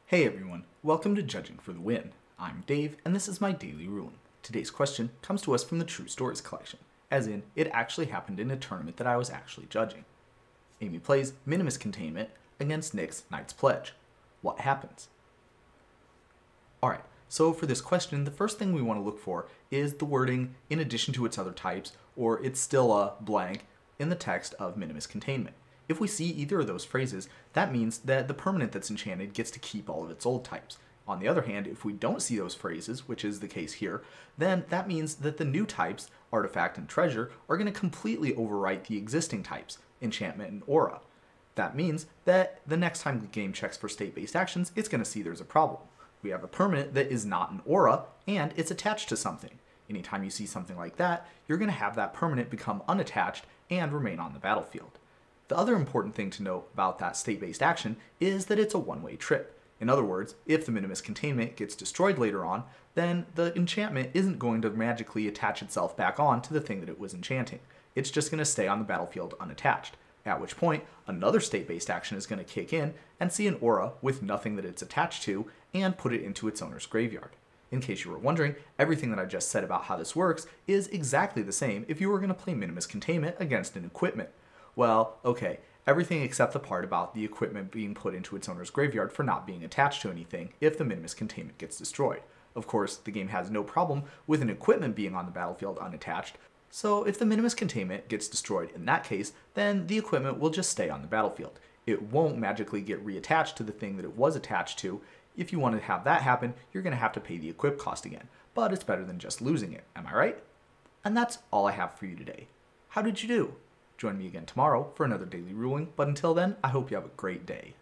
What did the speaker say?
Hey everyone, welcome to Judging for the Win. I'm Dave, and this is my daily ruling. Today's question comes to us from the True Stories collection, as in, it actually happened in a tournament that I was actually judging. Amy plays Minimus Containment against Nick's Knight's Pledge. What happens? Alright, so for this question, the first thing we want to look for is the wording in addition to its other types, or it's still a blank, in the text of Minimus Containment. If we see either of those phrases, that means that the permanent that's enchanted gets to keep all of its old types. On the other hand, if we don't see those phrases, which is the case here, then that means that the new types, artifact and treasure, are going to completely overwrite the existing types, enchantment and aura. That means that the next time the game checks for state-based actions, it's going to see there's a problem. We have a permanent that is not an aura, and it's attached to something. Anytime you see something like that, you're going to have that permanent become unattached and remain on the battlefield. The other important thing to note about that state-based action is that it's a one-way trip. In other words, if the Minimus Containment gets destroyed later on, then the enchantment isn't going to magically attach itself back on to the thing that it was enchanting. It's just going to stay on the battlefield unattached, at which point another state-based action is going to kick in and see an aura with nothing that it's attached to and put it into its owner's graveyard. In case you were wondering, everything that I just said about how this works is exactly the same if you were going to play Minimus Containment against an equipment. Well, okay, everything except the part about the equipment being put into its owner's graveyard for not being attached to anything if the Minimus Containment gets destroyed. Of course, the game has no problem with an equipment being on the battlefield unattached, so if the Minimus Containment gets destroyed in that case, then the equipment will just stay on the battlefield. It won't magically get reattached to the thing that it was attached to. If you want to have that happen, you're going to have to pay the equip cost again, but it's better than just losing it, am I right? And that's all I have for you today. How did you do? Join me again tomorrow for another daily ruling, but until then, I hope you have a great day.